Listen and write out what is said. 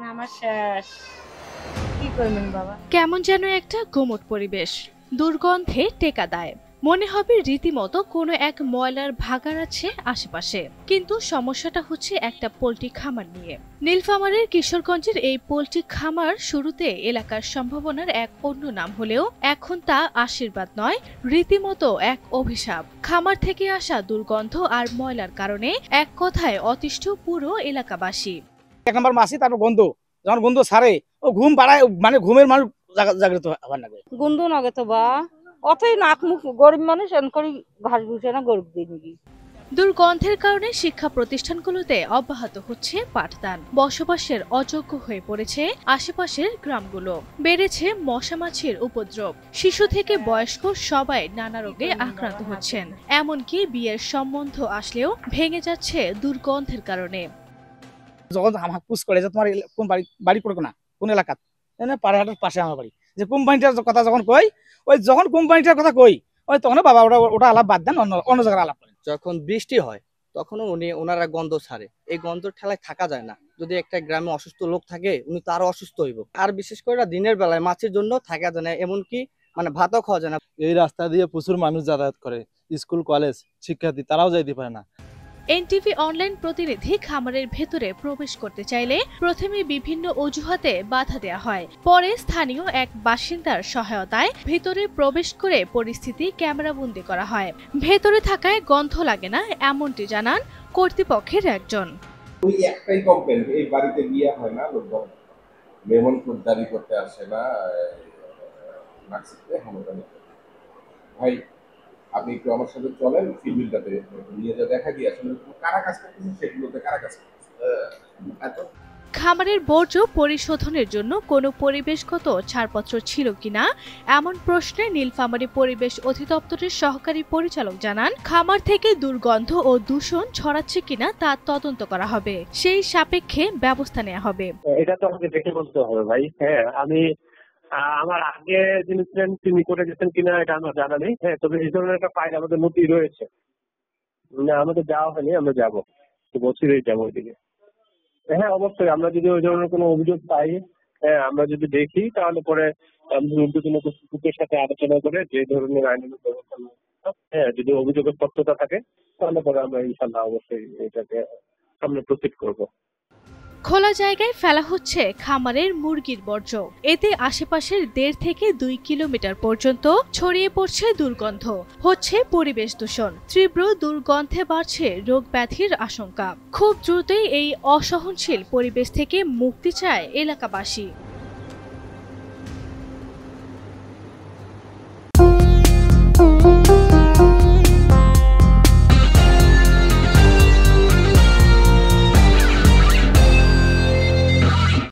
আমার শেষ কি করবেন বাবা। কেমন যেন একটা গুমট পরিবেশ, দুর্গন্ধে টেকা দেয়। মনে হবে রীতিমতো কোনো এক ময়লার ভাগাড় আছে আশেপাশে। কিন্তু সমস্যাটা হচ্ছে একটা পোল্ট্রি খামার নিয়ে। নীলফামারীর কিশোরগঞ্জের এই পোল্ট্রি খামার শুরুতে এলাকার সম্ভাবনার এক অন্য নাম হলেও এখন তা আশীর্বাদ নয়, রীতিমতো এক অভিশাপ। খামার থেকে আসা দুর্গন্ধ আর ময়লার কারণে এক কথায় অতিষ্ঠ পুরো এলাকাবাসী। 1 নম্বর মাসি, তারপর গন্ধ, যখন গন্ধ ছাড়ে ও ঘুম পাড়ায়, মানে ঘুমের মানুষ জাগ্রত হবার লাগে। গন্ধ নাগে তো বা অতই নাক মুখ গরিব মানুষ এন করি ঘাস ঘুষে না গরিব দিই নাকি। দুর্গন্ধের কারণে শিক্ষা প্রতিষ্ঠানগুলোতে অব্যাহত হচ্ছে পাঠদান, বসবাসের অযোগ্য হয়ে পড়েছে আশেপাশের গ্রামগুলো, বেড়েছে মশা মাছির উপদ্রব, শিশু থেকে বয়স্ক সবাই নানা রোগে আক্রান্ত হচ্ছেন। এমনকি বিয়ের সম্বন্ধ আসলেও ভেঙে যাচ্ছে দুর্গন্ধের কারণে। যখন আমার পুষ করে যে তোমার কোন বাড়ি পড়বে না, কোন এলাকা, পাড়াহাটের পাশে আমার বাড়ি, যে কোম্পানিটার কথা যখন কই, ওই যখন কোম্পানিটার কথা কই, ওই তখন বাবা ওটা আলাপ বাদ দেন, অন্য জায়গায় আলাপ করেন। যখন বৃষ্টি হয় তখনও ওনারা গন্ধ ছাড়ে। এই গন্ধ ঠেলায় থাকা যায় না। যদি একটা গ্রামে অসুস্থ লোক থাকে, উনি তো আরো অসুস্থ হইব। আর বিশেষ করে দিনের বেলায় মাছের জন্য থাকা যায় না, এমনকি ভাতও খাওয়া যায় না। এই রাস্তা দিয়ে প্রচুর মানুষ যাতায়াত করে, স্কুল কলেজ শিক্ষার্থী তারাও যাইতে পারে না। এনটিভি অনলাইন প্রতিনিধি খামারের ভেতরে প্রবেশ করতে চাইলে প্রথমে বিভিন্ন অজুহাতে বাধা দেয়া হয়। পরে স্থানীয় এক বাসিন্দার সহায়তায় ভেতরে প্রবেশ করে পরিস্থিতি ক্যামেরাবন্দি করা হয়। ভেতরে থাকায় গন্ধ লাগে না এমনটি জানান কর্তৃপক্ষের একজন। ওই একটাই কমপ্লেন, এই বাড়িতে বিয়ে হয় না, লোকজন মেহমান খুদদারি করতে আসে না, নাকসিতে হামদানি। ভাই আপনি একটু আমার সাথে চলেন, ফিল্ডটাতে নিয়ে যা দেখা দিয়ে আসলে কারা কাজ করতেছে, সেগুলোতে কারা কাজ করতেছে। এত খামারের বর্জ্য পরিশোধনের জন্য কোনো পরিবেশগত ছাড়পত্র ছিল কিনা এমন প্রশ্নে নীলফামারী পরিবেশ অধিদপ্তরের সহকারী পরিচালক জানান, খামার থেকে দুর্গন্ধ ও দূষণ ছড়াচ্ছে কিনা তা তদন্ত করা হবে, সেই সাপেক্ষে ব্যবস্থা নেওয়া হবে। এটা তো আমাকে দেখে বলতে হবে ভাই। হ্যাঁ, আমি আমার আগে যিনি ছিলেন তিনি করে গেছেন কিনা এটা আমার জানা নেই। হ্যাঁ, তবে এই ধরনের একটা ফাইল আমাদের নথি রয়েছে। না, আমাদের যাওয়া হয়নি, আমরা যাবো, তো বছরই যাবো ওইদিকে। হ্যাঁ অবশ্যই, আমরা যদি ওই ধরনের কোনো অভিযোগ পাই, হ্যাঁ আমরা যদি দেখি, তাহলে পরে ঊর্ধ্বতন কর্তৃপক্ষের সাথে আলোচনা করে যে ধরনের আইনানুগ ব্যবস্থা নেওয়া, হ্যাঁ যদি অভিযোগের সত্যতা থাকে, তাহলে পরে আমরা ইনশাল্লাহ অবশ্যই এটাকে সামনে প্রসিড করবো। খোলা জায়গায় ফেলা হচ্ছে খামারের মুরগির বর্জ্য। এতে আশেপাশের 1.5 থেকে 2 কিলোমিটার পর্যন্ত ছড়িয়ে পড়ছে দুর্গন্ধ, হচ্ছে পরিবেশ দূষণ। তীব্র দুর্গন্ধে বাড়ছে রোগ ব্যাধির আশঙ্কা। খুব দ্রুতই এই অসহনশীল পরিবেশ থেকে মুক্তি চায় এলাকাবাসী।